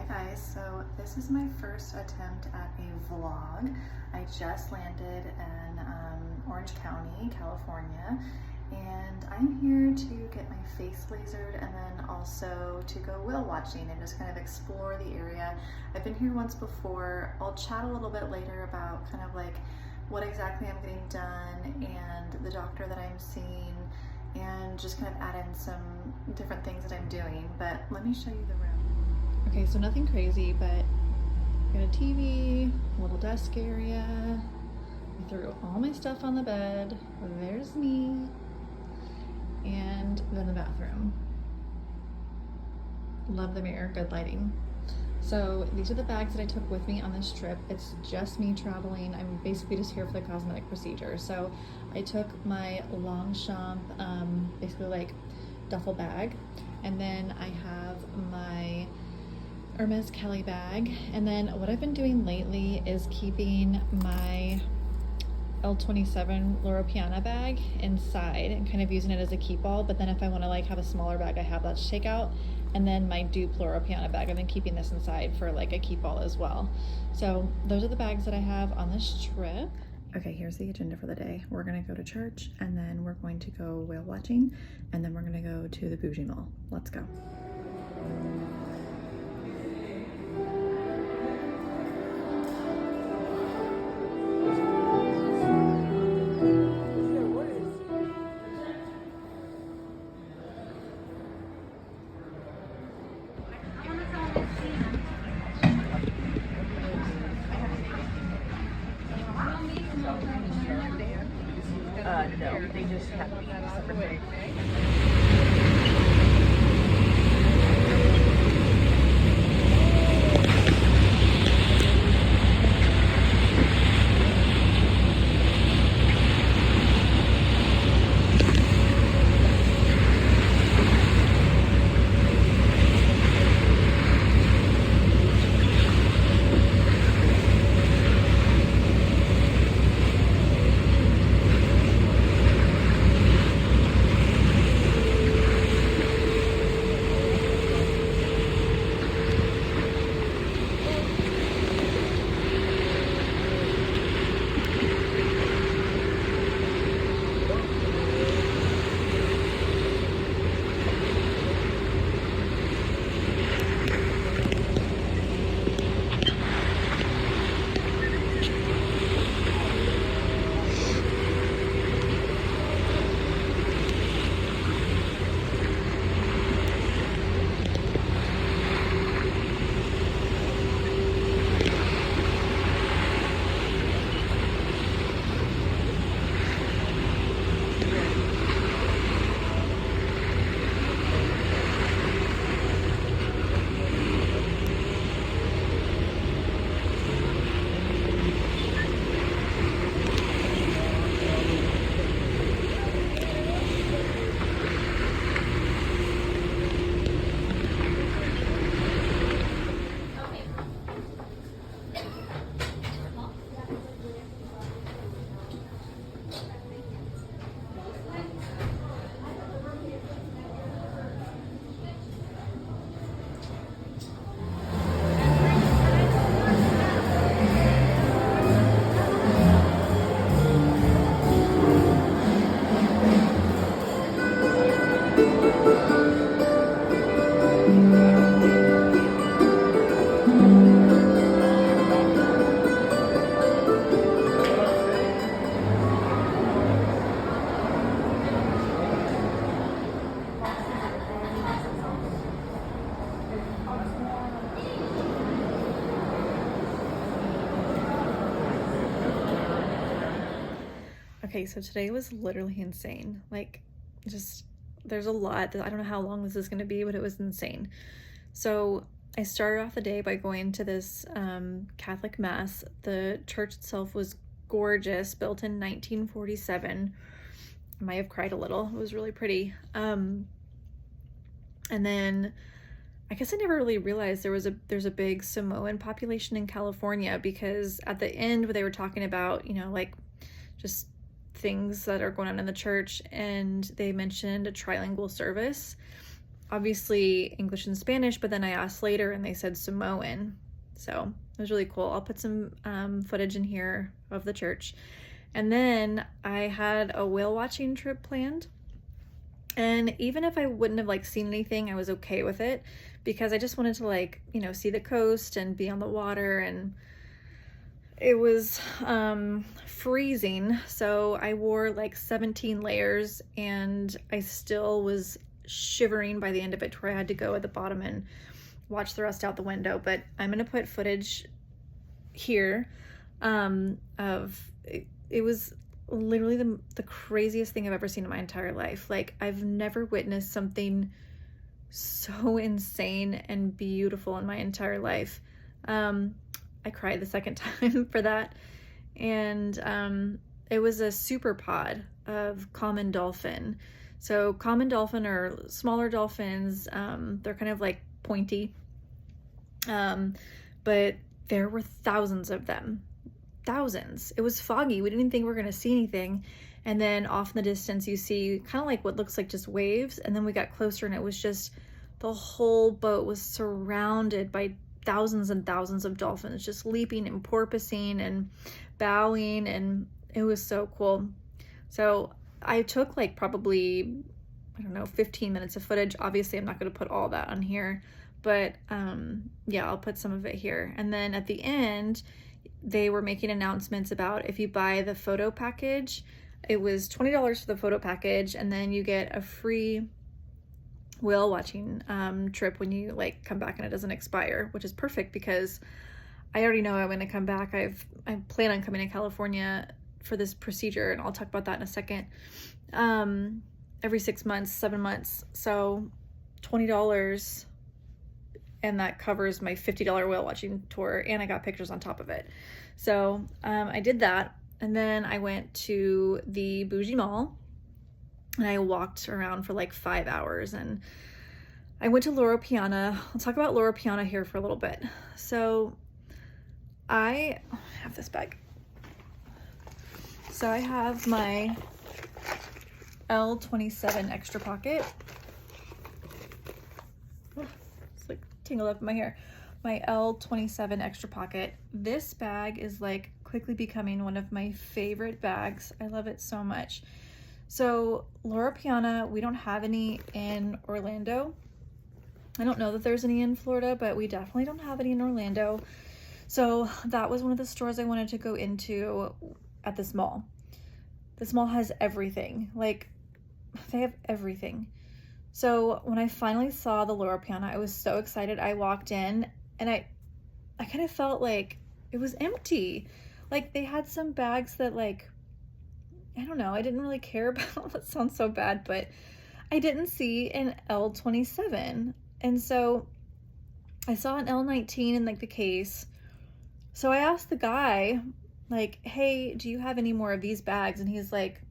guys, so this is my first attempt at a vlog. I just landed in Orange County, California, and I'm here to get my face lasered and then also to go whale watching and just kind of explore the area. I've been here once before. I'll chat a little bit later about kind of like what exactly I'm getting done and the doctor that I'm seeing, and just kind of add in some different things that I'm doing. But let me show you the room. Okay, so nothing crazy, but got a TV, a little desk area. I threw all my stuff on the bed. There's me. And then the bathroom. Love the mirror, good lighting. So these are the bags that I took with me on this trip. It's just me traveling. I'm basically just here for the cosmetic procedure. So I took my Longchamp, basically like duffel bag. And then I have my Hermes Kelly bag. And then what I've been doing lately is keeping my L27 Loro Piana bag inside and kind of using it as a keep all. But then if I want to like have a smaller bag, I have that to take out. And then my dupe Loro Piana bag, I've been keeping this inside for like a keep all as well. So those are the bags that I have on this trip. Okay, here's the agenda for the day. We're gonna go to church, and then we're going to go whale watching, and then we're gonna go to the Bougie Mall. Let's go. No, they just have to be separate things. Okay, so today was literally insane. Like, just, there's a lot. I don't know how long this is going to be, but it was insane. So I started off the day by going to this Catholic mass. The church itself was gorgeous, built in 1947. I might have cried a little. It was really pretty. And then I guess I never really realized there's a big Samoan population in California, because at the end where they were talking about, you know, like just things that are going on in the church, and they mentioned a trilingual service, obviously English and Spanish, but then I asked later and they said Samoan. So it was really cool. I'll put some footage in here of the church. And then I had a whale watching trip planned. And even if I wouldn't have like seen anything, I was okay with it because I just wanted to like, you know, see the coast and be on the water. And it was freezing. So I wore like 17 layers and I still was shivering by the end of it to where I had to go at the bottom and watch the rest out the window. But I'm going to put footage here of it was literally the craziest thing I've ever seen in my entire life. Like, I've never witnessed something so insane and beautiful in my entire life. I cried the second time for that. And it was a super pod of common dolphin. So common dolphin are smaller dolphins. They're kind of like pointy. But there were thousands of them. Thousands. It was foggy. We didn't even think we were going to see anything. And then off in the distance, you see kind of like what looks like just waves. And then we got closer and it was just the whole boat was surrounded by thousands and thousands of dolphins just leaping and porpoising and bowing. And it was so cool. So I took like probably, I don't know, 15 minutes of footage. Obviously, I'm not going to put all that on here. But yeah, I'll put some of it here. And then at the end, they were making announcements about if you buy the photo package, it was $20 for the photo package, and then you get a free whale watching trip when you like come back and it doesn't expire, which is perfect because I already know I'm going to come back. I plan on coming to California for this procedure, and I'll talk about that in a second. Every 6 months, 7 months, so $20. And that covers my $50 whale watching tour, and I got pictures on top of it. So I did that, and then I went to the Bougie Mall, and I walked around for like 5 hours, and I went to Loro Piana. I'll talk about Loro Piana here for a little bit. So I have this bag. So I have my L27 extra pocket. Tangled up in my hair. My L27 extra pocket. This bag is like quickly becoming one of my favorite bags. I love it so much. So Loro Piana, we don't have any in Orlando. I don't know that there's any in Florida, but we definitely don't have any in Orlando. So that was one of the stores I wanted to go into at this mall. This mall has everything. Like, they have everything. So when I finally saw the Loro Piana, I was so excited. I walked in and I kind of felt like it was empty. Like, they had some bags that, like, I don't know, I didn't really care about. That sounds so bad, but I didn't see an L27. And so I saw an L19 in like the case. So I asked the guy, like, hey, do you have any more of these bags? And he's like,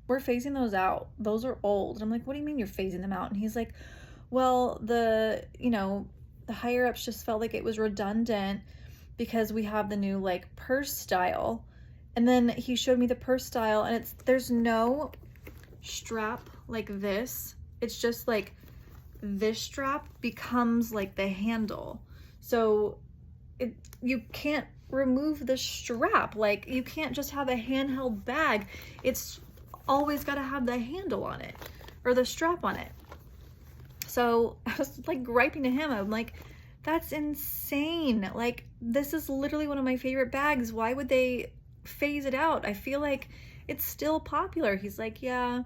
we're phasing those out. Those are old. And I'm like, what do you mean you're phasing them out? And he's like, well, the higher ups just felt like it was redundant because we have the new like purse style. And then he showed me the purse style, and there's no strap like this. It's just like this strap becomes like the handle. So you can't remove the strap. Like, you can't just have a handheld bag. It's always got to have the handle on it or the strap on it. So I was like griping to him. I'm like, that's insane. Like, this is literally one of my favorite bags. Why would they phase it out? I feel like it's still popular. He's like, yeah,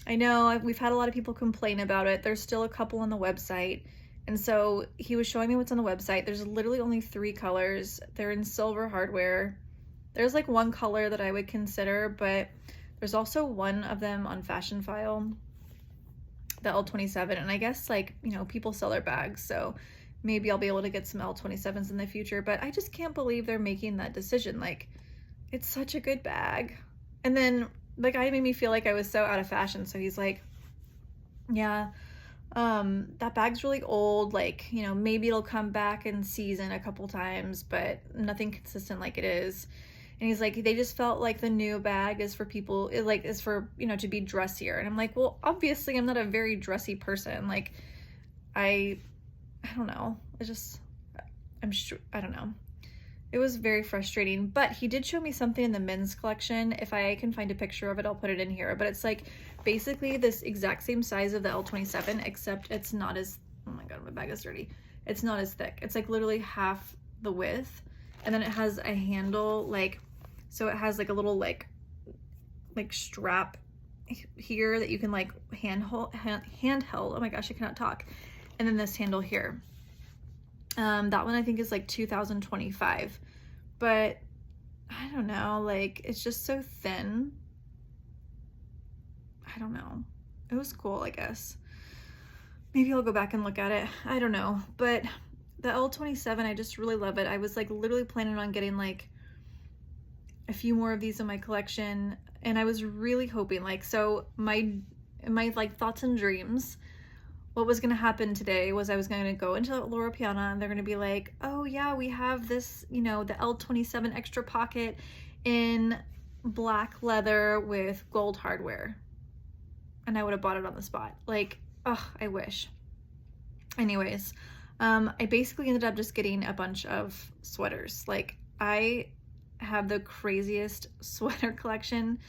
I know. We've had a lot of people complain about it. There's still a couple on the website. And so he was showing me what's on the website. There's literally only 3 colors. They're in silver hardware. There's like one color that I would consider, but there's also one of them on Fashion File, the L27, and I guess, like, you know, people sell their bags, so maybe I'll be able to get some L27s in the future, but I just can't believe they're making that decision. Like, it's such a good bag. And then the guy made me feel like I was so out of fashion, so he's like, yeah, that bag's really old, like, you know, maybe it'll come back in season a couple times, but nothing consistent like it is. And he's like, they just felt like the new bag is for people, is for, you know, to be dressier. And I'm like, well, obviously I'm not a very dressy person. Like, I don't know. I'm sure, I don't know. It was very frustrating, but he did show me something in the men's collection. If I can find a picture of it, I'll put it in here. But it's like basically this exact same size of the L27, except it's not as, oh my God, my bag is dirty. It's not as thick. It's like literally half the width. And then it has a handle, like, so it has like a little like strap here that you can like handheld. Oh my gosh, I cannot talk. And then this handle here. That one I think is like 2025, but I don't know, like it's just so thin. I don't know. It was cool, I guess. Maybe I'll go back and look at it. I don't know, but the L27, I just really love it. I was like literally planning on getting like a few more of these in my collection, and I was really hoping like, so my like thoughts and dreams, what was going to happen today was I was going to go into Loro Piana and they're going to be like, oh yeah, we have this, you know, the L27 extra pocket in black leather with gold hardware. And I would have bought it on the spot. Like, oh, I wish. Anyways, I basically ended up just getting a bunch of sweaters. Like, I have the craziest sweater collection,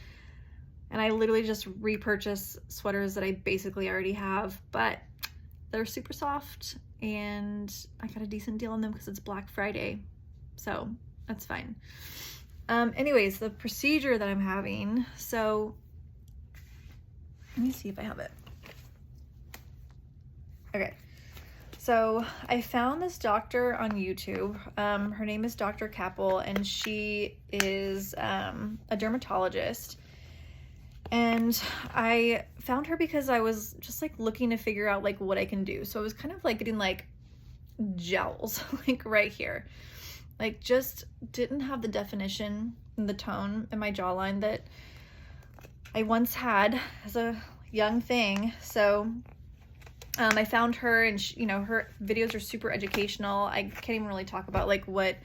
and I literally just repurchase sweaters that I basically already have, but they're super soft and I got a decent deal on them because it's Black Friday, so that's fine. Anyways, the procedure that I'm having, so let me see if I have it. Okay, so I found this doctor on YouTube. Her name is Dr. Kappel, and she is a dermatologist. And I found her because I was just like looking to figure out like what I can do. So I was kind of like getting like jowls like right here, like just didn't have the definition and the tone in my jawline that I once had as a young thing. So I found her, and she, you know, her videos are super educational. I can't even really talk about like what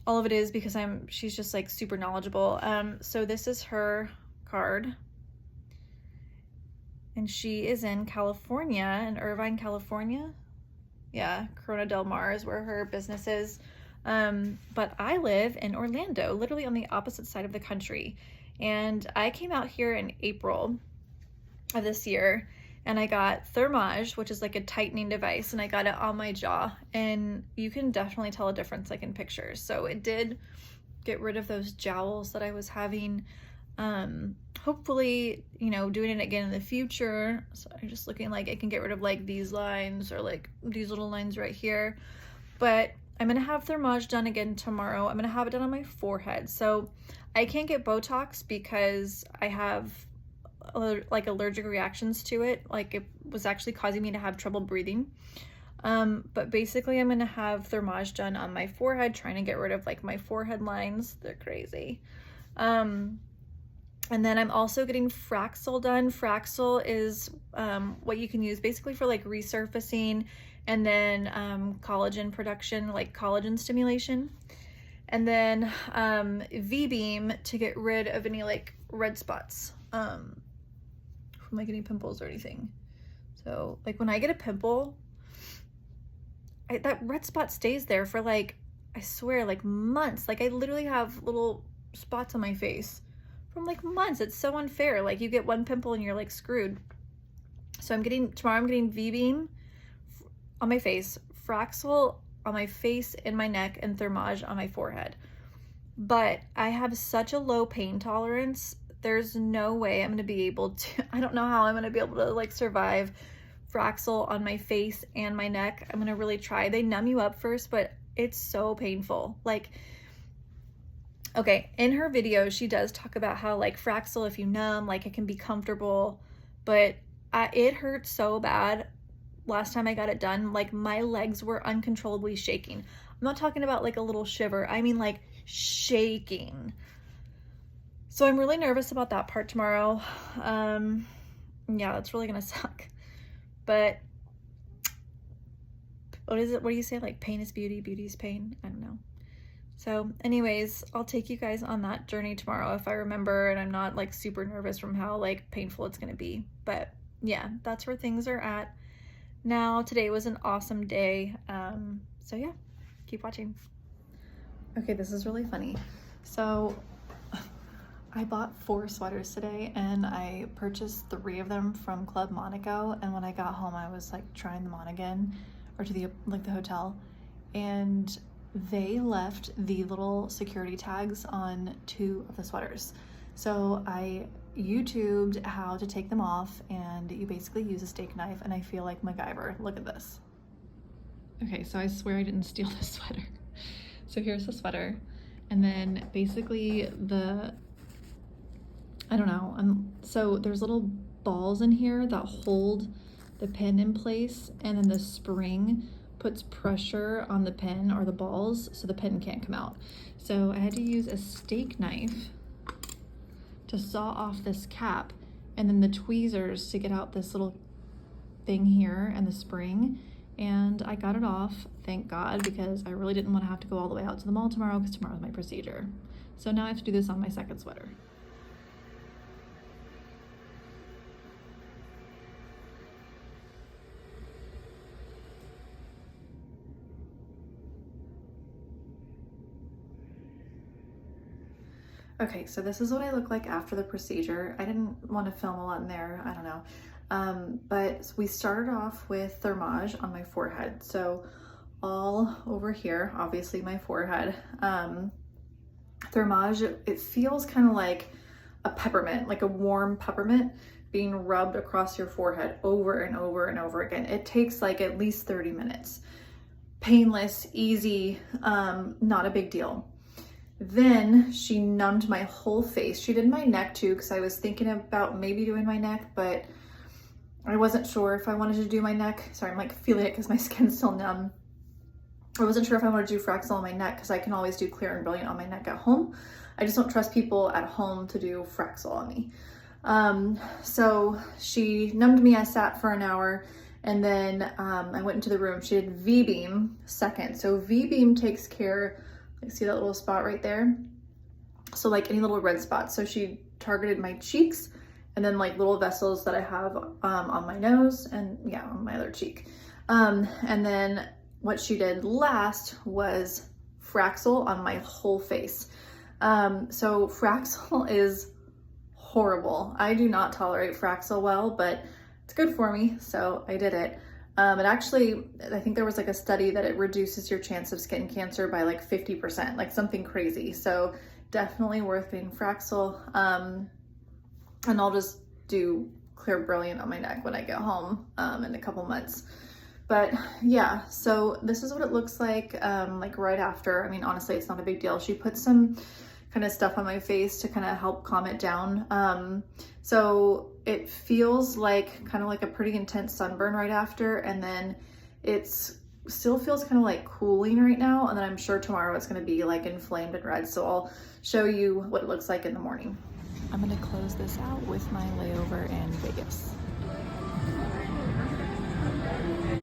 all of it is because she's just like super knowledgeable. So this is her card, and she is in California, in Irvine, California. Yeah, Corona Del Mar is where her business is. But I live in Orlando, literally on the opposite side of the country. And I came out here in April of this year, and I got Thermage, which is like a tightening device, and I got it on my jaw, and you can definitely tell a difference like in pictures. So it did get rid of those jowls that I was having. Hopefully, you know, doing it again in the future. So I'm just looking like I can get rid of like these lines or like these little lines right here. But I'm gonna have Thermage done again tomorrow. I'm gonna have it done on my forehead. So I can't get Botox because I have like allergic reactions to it. Like it was actually causing me to have trouble breathing. But basically I'm gonna have Thermage done on my forehead, trying to get rid of like my forehead lines. They're crazy. And then I'm also getting Fraxel done. Fraxel is what you can use basically for like resurfacing, and then collagen production, like collagen stimulation. And then V-beam to get rid of any like red spots from like any pimples or anything. So like when I get a pimple, that red spot stays there for like, I swear, like months. Like I literally have little spots on my face from like months. It's so unfair. Like you get one pimple and you're like screwed. So tomorrow I'm getting V-beam on my face, Fraxel on my face and my neck, and Thermage on my forehead. But I have such a low pain tolerance, there's no way I'm gonna be able to, I don't know how I'm gonna be able to like survive Fraxel on my face and my neck. I'm gonna really try. They numb you up first, but it's so painful. Like, okay, in her video, she does talk about how like Fraxel, if you numb, like it can be comfortable, but it hurt so bad last time I got it done. Like my legs were uncontrollably shaking. I'm not talking about like a little shiver. I mean like shaking. So I'm really nervous about that part tomorrow. Yeah, that's really gonna suck. But what is it? What do you say? Like pain is beauty, beauty is pain. I don't know. So anyways, I'll take you guys on that journey tomorrow if I remember and I'm not like super nervous from how like painful it's gonna be. But yeah, that's where things are at. Now today was an awesome day. So yeah, keep watching. Okay, this is really funny. So I bought 4 sweaters today and I purchased 3 of them from Club Monaco, and when I got home I was like trying them on again, or to the hotel, and they left the little security tags on 2 of the sweaters. So I YouTubed how to take them off, and you basically use a steak knife, and I feel like MacGyver. Look at this. Okay, so I swear I didn't steal this sweater. So here's the sweater, and then basically I don't know, so there's little balls in here that hold the pin in place, and then the spring puts pressure on the pin or the balls so the pin can't come out. So I had to use a steak knife to saw off this cap, and then the tweezers to get out this little thing here and the spring, and I got it off, thank God, because I really didn't want to have to go all the way out to the mall tomorrow because tomorrow's my procedure. So now I have to do this on my second sweater. Okay, so this is what I look like after the procedure. I didn't want to film a lot in there, I don't know. But we started off with Thermage on my forehead. So all over here, obviously my forehead. Thermage, it feels kind of like a peppermint, like a warm peppermint being rubbed across your forehead over and over and over again. It takes like at least 30 minutes. Painless, easy, not a big deal. Then she numbed my whole face. She did my neck too, because I was thinking about maybe doing my neck, but I wasn't sure if I wanted to do my neck. Sorry, I'm like feeling it because my skin's still numb. I wasn't sure if I wanted to do Fraxel on my neck, because I can always do Clear and Brilliant on my neck at home. I just don't trust people at home to do Fraxel on me. So she numbed me. I sat for an hour, and then I went into the room. She did V-beam second. So V-beam takes care, like, see that little spot right there? So like any little red spots. So she targeted my cheeks, and then like little vessels that I have on my nose, and yeah, on my other cheek. And then what she did last was Fraxel on my whole face. So Fraxel is horrible. I do not tolerate Fraxel well, but it's good for me, so I did it. It actually, I think there was like a study that it reduces your chance of skin cancer by like 50%, like something crazy. So definitely worth getting Fraxel. And I'll just do Clear Brilliant on my neck when I get home in a couple months. But yeah, so this is what it looks like right after. I mean, honestly, it's not a big deal. She put some kind of stuff on my face to kind of help calm it down. So it feels like kind of like a pretty intense sunburn right after, and then it's still feels kind of like cooling right now, and then I'm sure tomorrow it's going to be like inflamed and red. So I'll show you what it looks like in the morning. I'm going to close this out with my layover in Vegas.